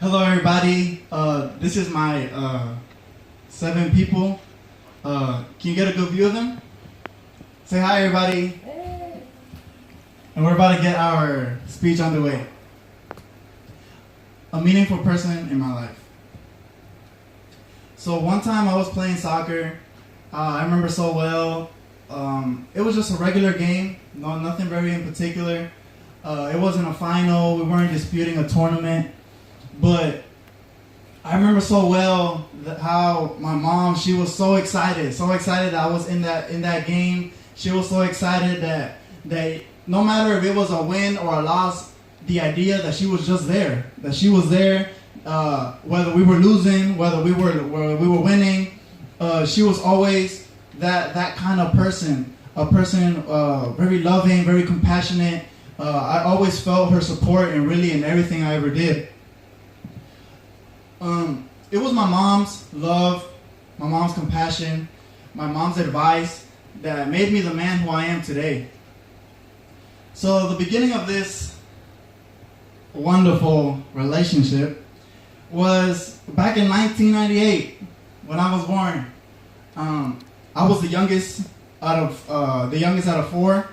Hello, everybody. This is my 7 people. Can you get a good view of them? Say hi, everybody. And we're about to get our speech underway. A meaningful person in my life. So one time I was playing soccer. I remember so well. It was just a regular game. Nothing very in particular. It wasn't a final. We weren't disputing a tournament. But I remember so well how my mom, she was so excited that I was in that game. She was so excited that no matter if it was a win or a loss, the idea that she was just there, whether we were losing, whether we were winning, she was always that kind of person, a person very loving, very compassionate. I always felt her support and really in everything I ever did. It was my mom's love, my mom's compassion, my mom's advice that made me the man who I am today. So the beginning of this wonderful relationship was back in 1998 when I was born. I was the youngest out of 4,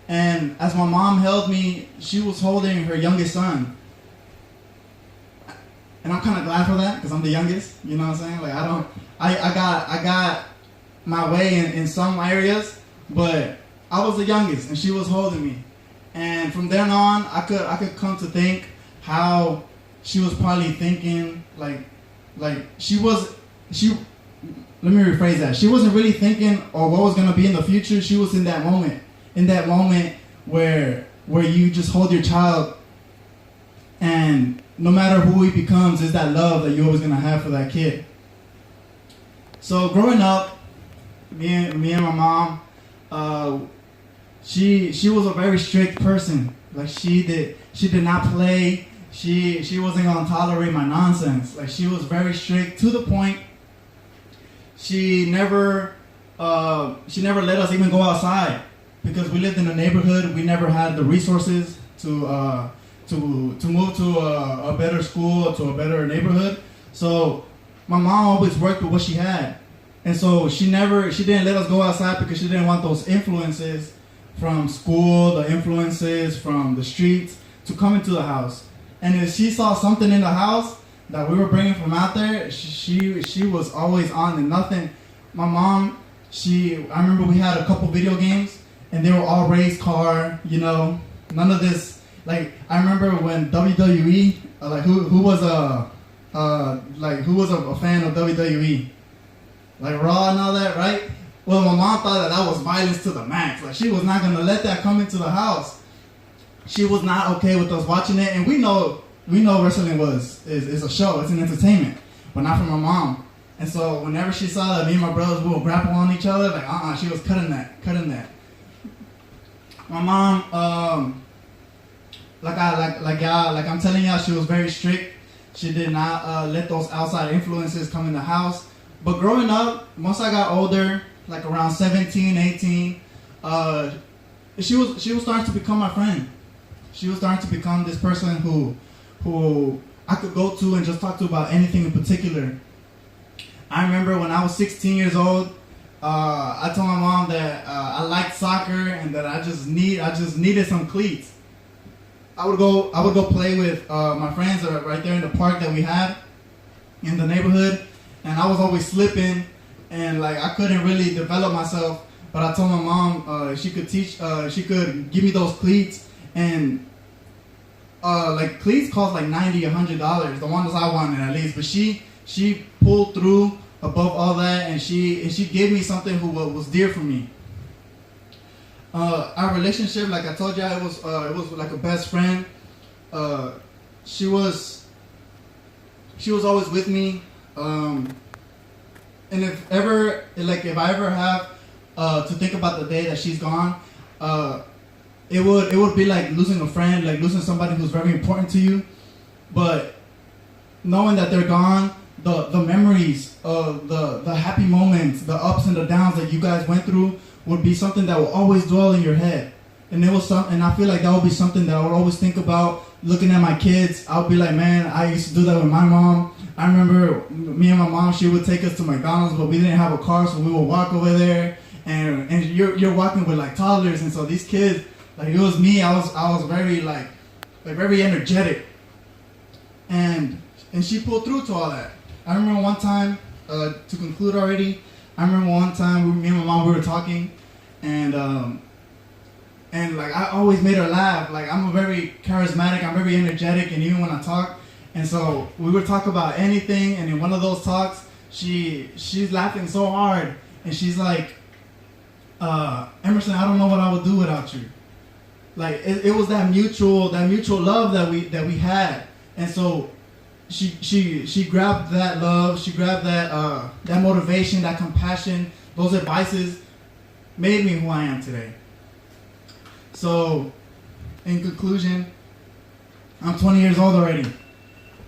and as my mom held me, she was holding her youngest son. And I'm kind of glad for that because I'm the youngest. You know what I'm saying? Like I got my way in some areas, but I was the youngest, and she was holding me. And from then on, I could come to think how she was probably thinking. Like she. Let me rephrase that. She wasn't really thinking or what was gonna be in the future. She was in that moment where you just hold your child, and no matter who he becomes, is that love that you're always gonna have for that kid. So growing up, me and my mom, she was a very strict person. Like she did not play. She wasn't gonna tolerate my nonsense. Like she was very strict to the point. She never let us even go outside because we lived in a neighborhood. We never had the resources to move to a better school or to a better neighborhood. So my mom always worked with what she had. And so she didn't let us go outside because she didn't want those influences from school, the influences from the streets to come into the house. And if she saw something in the house that we were bringing from out there, she was always on and nothing. My mom, I remember we had a couple video games and they were all race car, none of this. Like I remember when WWE, who was a fan of WWE, like Raw and all that, right? Well, my mom thought that was violence to the max. Like she was not gonna let that come into the house. She was not okay with us watching it, and we know wrestling is a show, it's an entertainment, but not for my mom. And so whenever she saw that me and my brothers would grapple on each other, she was cutting that. My mom, like I'm telling y'all, she was very strict. She did not let those outside influences come in the house. But growing up, once I got older, like around 17, 18, she was starting to become my friend. She was starting to become this person who I could go to and just talk to about anything in particular. I remember when I was 16 years old, I told my mom that I liked soccer and that I just needed some cleats. I would go play with my friends right there in the park that we had in the neighborhood, and I was always slipping, and I couldn't really develop myself. But I told my mom she could give me those cleats, and cleats cost like $90, $100, the ones I wanted at least. But she pulled through above all that, and she gave me something was dear for me. Our relationship, like I told you, it was like a best friend. She was always with me. And if I ever have to think about the day that she's gone, it would be like losing a friend, like losing somebody who's very important to you. But knowing that they're gone, the memories of the happy moments, the ups and the downs that you guys went through would be something that will always dwell in your head. And I feel like that would be something that I would always think about looking at my kids, I'll be like, man, I used to do that with my mom. I remember me and my mom, she would take us to McDonald's, but we didn't have a car, so we would walk over there. And you're walking with like toddlers, and so these kids, like it was me, I was very like very energetic. And she pulled through to all that. I remember one time, to conclude already, I remember one time me and my mom, we were talking, and like I always made her laugh. Like I'm a very charismatic, I'm very energetic, and even when I talk, and so we would talk about anything, and in one of those talks, she's laughing so hard, and she's like, Emerson, I don't know what I would do without you. Like it was that mutual love that we had, and so she grabbed that love, she grabbed that motivation, that compassion, those advices, made me who I am today. So, in conclusion, I'm 20 years old already,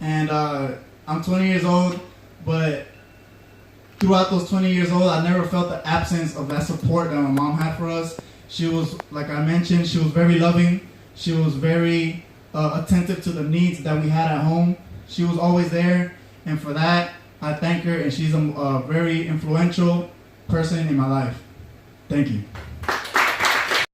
and I'm 20 years old, but throughout those 20 years old, I never felt the absence of that support that my mom had for us. She was, like I mentioned, she was very loving. She was very attentive to the needs that we had at home. She was always there, and for that, I thank her, and she's a very influential person in my life. Thank you.